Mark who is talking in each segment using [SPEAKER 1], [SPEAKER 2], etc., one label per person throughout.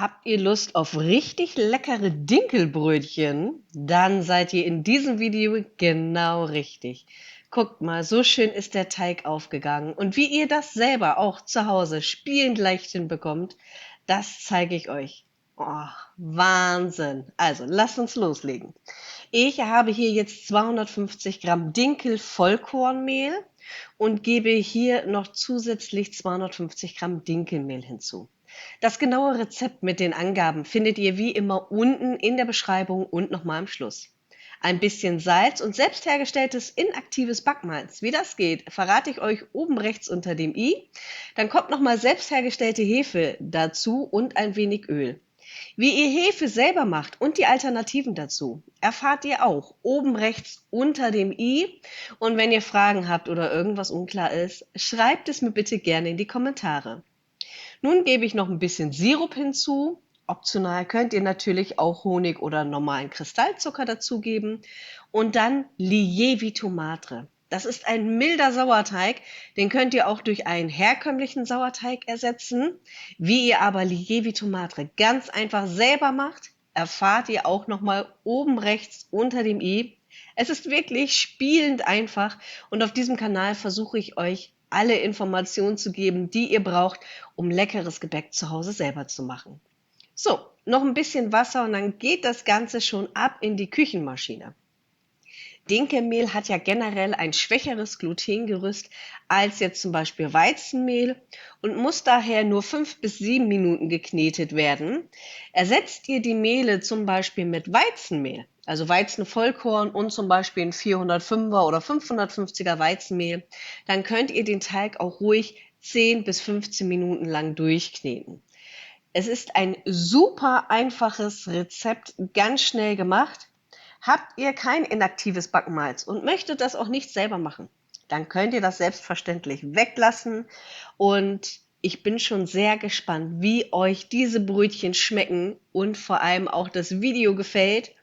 [SPEAKER 1] Habt ihr Lust auf richtig leckere Dinkelbrötchen? Dann seid ihr in diesem Video genau richtig. Guckt mal, so schön ist der Teig aufgegangen. Und wie ihr das selber auch zu Hause spielend leicht hinbekommt, das zeige ich euch. Oh, Wahnsinn. Also, lasst uns loslegen. Ich habe hier jetzt 250 Gramm Dinkel-Vollkornmehl und gebe hier noch zusätzlich 250 Gramm Dinkelmehl hinzu. Das genaue Rezept mit den Angaben findet ihr wie immer unten in der Beschreibung und nochmal am Schluss. Ein bisschen Salz und selbst hergestelltes inaktives Backmalz. Wie das geht, verrate ich euch oben rechts unter dem i. Dann kommt nochmal selbst hergestellte Hefe dazu und ein wenig Öl. Wie ihr Hefe selber macht und die Alternativen dazu, erfahrt ihr auch oben rechts unter dem i. Und wenn ihr Fragen habt oder irgendwas unklar ist, schreibt es mir bitte gerne in die Kommentare. Nun gebe ich noch ein bisschen Sirup hinzu. Optional könnt ihr natürlich auch Honig oder normalen Kristallzucker dazugeben. Und dann Lievito Madre. Das ist ein milder Sauerteig, den könnt ihr auch durch einen herkömmlichen Sauerteig ersetzen. Wie ihr aber Lievito Madre ganz einfach selber macht, erfahrt ihr auch nochmal oben rechts unter dem i. Es ist wirklich spielend einfach und auf diesem Kanal versuche ich euch alle Informationen zu geben, die ihr braucht, um leckeres Gebäck zu Hause selber zu machen. So, noch ein bisschen Wasser und dann geht das Ganze schon ab in die Küchenmaschine. Dinkelmehl hat ja generell ein schwächeres Glutengerüst als jetzt zum Beispiel Weizenmehl und muss daher nur 5 bis 7 Minuten geknetet werden. Ersetzt ihr die Mehle zum Beispiel mit Weizenmehl, also Weizenvollkorn und zum Beispiel ein 405er oder 550er Weizenmehl, dann könnt ihr den Teig auch ruhig 10 bis 15 Minuten lang durchkneten. Es ist ein super einfaches Rezept, ganz schnell gemacht. Habt ihr kein inaktives Backmalz und möchtet das auch nicht selber machen, dann könnt ihr das selbstverständlich weglassen. Und ich bin schon sehr gespannt, wie euch diese Brötchen schmecken und vor allem auch das Video gefällt.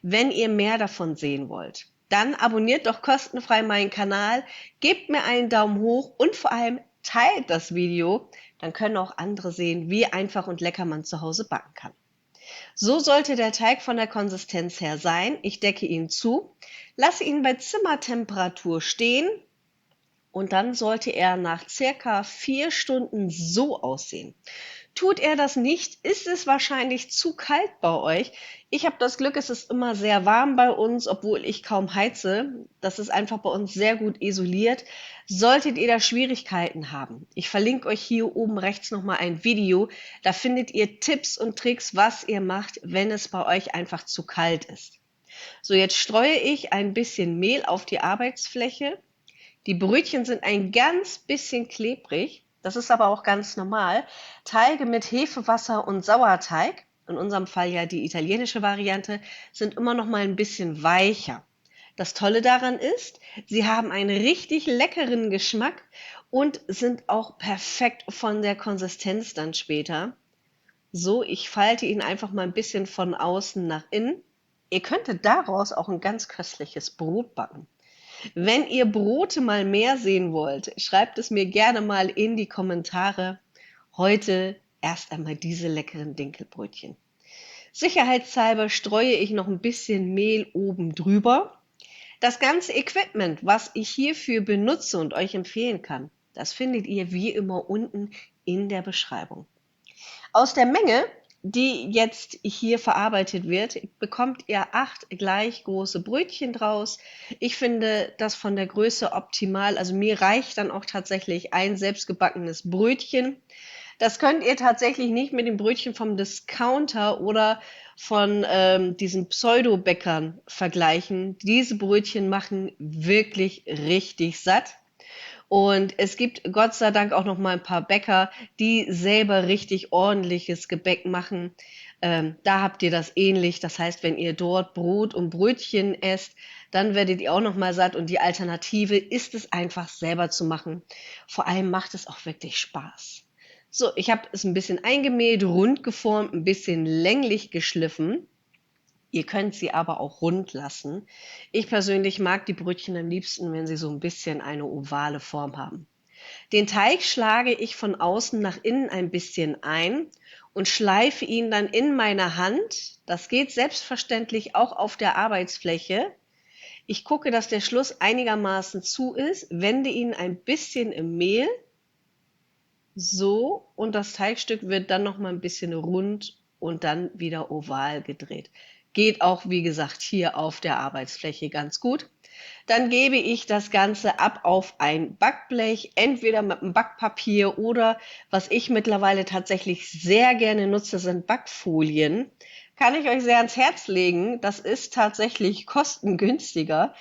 [SPEAKER 1] Wenn ihr mehr davon sehen wollt, dann abonniert doch kostenfrei meinen Kanal, gebt mir einen Daumen hoch und vor allem teilt das Video, dann können auch andere sehen, wie einfach und lecker man zu Hause backen kann. So sollte der Teig von der Konsistenz her sein. Ich decke ihn zu, lasse ihn bei Zimmertemperatur stehen und dann sollte er nach circa 4 Stunden so aussehen. Tut er das nicht, ist es wahrscheinlich zu kalt bei euch. Ich habe das Glück, es ist immer sehr warm bei uns, obwohl ich kaum heize. Das ist einfach bei uns sehr gut isoliert. Solltet ihr da Schwierigkeiten haben, ich verlinke euch hier oben rechts nochmal ein Video. Da findet ihr Tipps und Tricks, was ihr macht, wenn es bei euch einfach zu kalt ist. So, jetzt streue ich ein bisschen Mehl auf die Arbeitsfläche. Die Brötchen sind ein ganz bisschen klebrig, das ist aber auch ganz normal. Teige mit Hefewasser und Sauerteig, in unserem Fall ja die italienische Variante, sind immer noch mal ein bisschen weicher. Das Tolle daran ist, sie haben einen richtig leckeren Geschmack und sind auch perfekt von der Konsistenz dann später. So, ich falte ihn einfach mal ein bisschen von außen nach innen. Ihr könntet daraus auch ein ganz köstliches Brot backen. Wenn ihr Brote mal mehr sehen wollt, schreibt es mir gerne mal in die Kommentare. Heute erst einmal diese leckeren Dinkelbrötchen. Sicherheitshalber streue ich noch ein bisschen Mehl oben drüber. Das ganze Equipment, was ich hierfür benutze und euch empfehlen kann, das findet ihr wie immer unten in der Beschreibung. Aus der Menge, die jetzt hier verarbeitet wird, bekommt ihr 8 gleich große Brötchen draus. Ich finde das von der Größe optimal. Also mir reicht dann auch tatsächlich ein selbstgebackenes Brötchen. Das könnt ihr tatsächlich nicht mit den Brötchen vom Discounter oder von diesen Pseudo-Bäckern vergleichen. Diese Brötchen machen wirklich richtig satt. Und es gibt Gott sei Dank auch noch mal ein paar Bäcker, die selber richtig ordentliches Gebäck machen. Da habt ihr das ähnlich. Das heißt, wenn ihr dort Brot und Brötchen esst, dann werdet ihr auch noch mal satt. Und die Alternative ist es einfach selber zu machen. Vor allem macht es auch wirklich Spaß. So, ich habe es ein bisschen eingemäht, rund geformt, ein bisschen länglich geschliffen. Ihr könnt sie aber auch rund lassen. Ich persönlich mag die Brötchen am liebsten, wenn sie so ein bisschen eine ovale Form haben. Den Teig schlage ich von außen nach innen ein bisschen ein und schleife ihn dann in meiner Hand. Das geht selbstverständlich auch auf der Arbeitsfläche. Ich gucke, dass der Schluss einigermaßen zu ist, wende ihn ein bisschen im Mehl, so, und das Teigstück wird dann noch mal ein bisschen rund und dann wieder oval gedreht. Geht auch, wie gesagt, hier auf der Arbeitsfläche ganz gut. Dann gebe ich das Ganze ab auf ein Backblech, entweder mit einem Backpapier oder, was ich mittlerweile tatsächlich sehr gerne nutze, sind Backfolien. Kann ich euch sehr ans Herz legen. Das ist tatsächlich kostengünstiger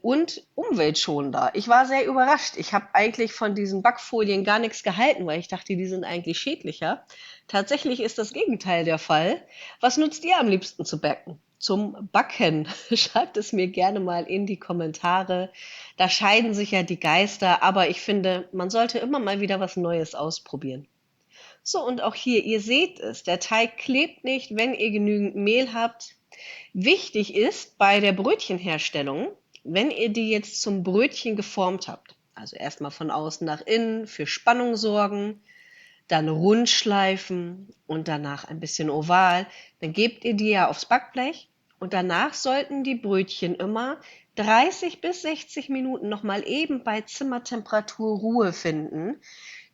[SPEAKER 1] und umweltschonender. Ich war sehr überrascht. Ich habe eigentlich von diesen Backfolien gar nichts gehalten, weil ich dachte, die sind eigentlich schädlicher. Tatsächlich ist das Gegenteil der Fall. Was nutzt ihr am liebsten zu backen? Zum Backen? Schreibt es mir gerne mal in die Kommentare. Da scheiden sich ja die Geister, aber ich finde, man sollte immer mal wieder was Neues ausprobieren. So, und auch hier, ihr seht es, der Teig klebt nicht, wenn ihr genügend Mehl habt. Wichtig ist bei der Brötchenherstellung, wenn ihr die jetzt zum Brötchen geformt habt, also erstmal von außen nach innen für Spannung sorgen, dann rund schleifen und danach ein bisschen oval, dann gebt ihr die ja aufs Backblech und danach sollten die Brötchen immer 30 bis 60 Minuten nochmal eben bei Zimmertemperatur Ruhe finden.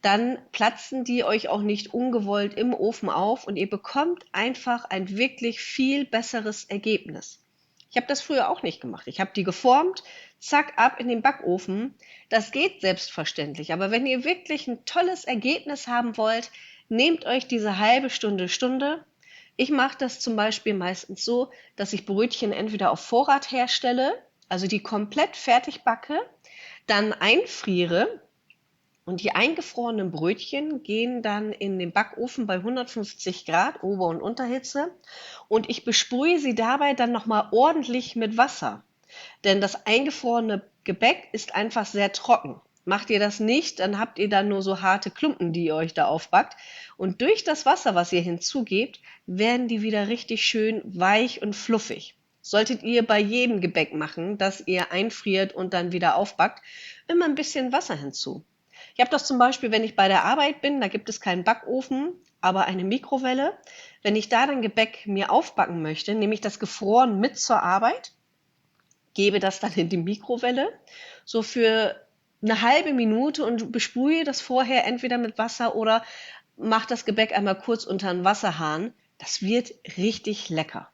[SPEAKER 1] Dann platzen die euch auch nicht ungewollt im Ofen auf und ihr bekommt einfach ein wirklich viel besseres Ergebnis. Ich habe das früher auch nicht gemacht. Ich habe die geformt, zack, ab in den Backofen. Das geht selbstverständlich. Aber wenn ihr wirklich ein tolles Ergebnis haben wollt, nehmt euch diese halbe Stunde, Stunde. Ich mache das zum Beispiel meistens so, dass ich Brötchen entweder auf Vorrat herstelle, also die komplett fertig backe, dann einfriere und die eingefrorenen Brötchen gehen dann in den Backofen bei 150 Grad Ober- und Unterhitze und ich besprühe sie dabei dann nochmal ordentlich mit Wasser. Denn das eingefrorene Gebäck ist einfach sehr trocken. Macht ihr das nicht, dann habt ihr dann nur so harte Klumpen, die ihr euch da aufbackt. Und durch das Wasser, was ihr hinzugebt, werden die wieder richtig schön weich und fluffig. Solltet ihr bei jedem Gebäck machen, das ihr einfriert und dann wieder aufbackt, immer ein bisschen Wasser hinzu. Ich habe das zum Beispiel, wenn ich bei der Arbeit bin, da gibt es keinen Backofen, aber eine Mikrowelle. Wenn ich da dann Gebäck mir aufbacken möchte, nehme ich das gefroren mit zur Arbeit, gebe das dann in die Mikrowelle, so für eine halbe Minute und besprühe das vorher entweder mit Wasser oder mache das Gebäck einmal kurz unter den Wasserhahn. Das wird richtig lecker.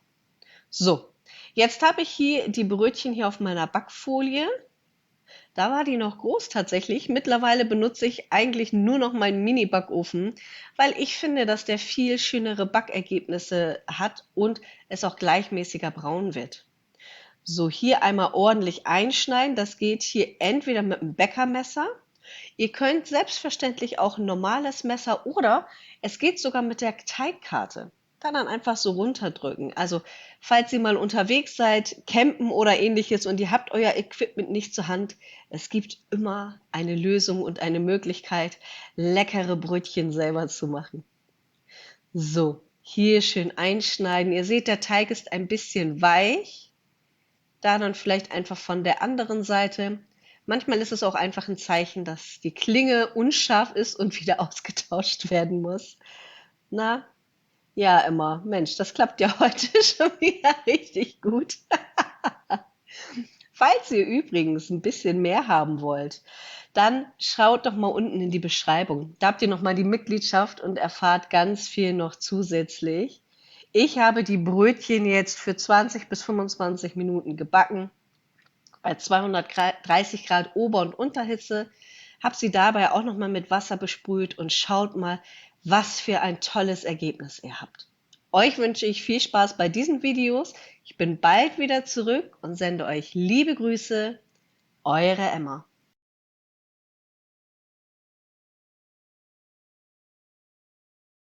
[SPEAKER 1] So, jetzt habe ich hier die Brötchen hier auf meiner Backfolie. Da war die noch groß tatsächlich. Mittlerweile benutze ich eigentlich nur noch meinen Mini-Backofen, weil ich finde, dass der viel schönere Backergebnisse hat und es auch gleichmäßiger braun wird. So, hier einmal ordentlich einschneiden. Das geht hier entweder mit einem Bäckermesser. Ihr könnt selbstverständlich auch ein normales Messer oder es geht sogar mit der Teigkarte. Dann einfach so runterdrücken. Also, falls ihr mal unterwegs seid, campen oder ähnliches und ihr habt euer Equipment nicht zur Hand, es gibt immer eine Lösung und eine Möglichkeit, leckere Brötchen selber zu machen. So, hier schön einschneiden. Ihr seht, der Teig ist ein bisschen weich. Da dann vielleicht einfach von der anderen Seite. Manchmal ist es auch einfach ein Zeichen, dass die Klinge unscharf ist und wieder ausgetauscht werden muss. Na, ja, Emma, Mensch, das klappt ja heute schon wieder richtig gut. Falls ihr übrigens ein bisschen mehr haben wollt, dann schaut doch mal unten in die Beschreibung. Da habt ihr noch mal die Mitgliedschaft und erfahrt ganz viel noch zusätzlich. Ich habe die Brötchen jetzt für 20 bis 25 Minuten gebacken bei 230 Grad Ober- und Unterhitze, habe sie dabei auch noch mal mit Wasser besprüht und schaut mal, was für ein tolles Ergebnis ihr habt. Euch wünsche ich viel Spaß bei diesen Videos. Ich bin bald wieder zurück und sende euch liebe Grüße, eure Emma.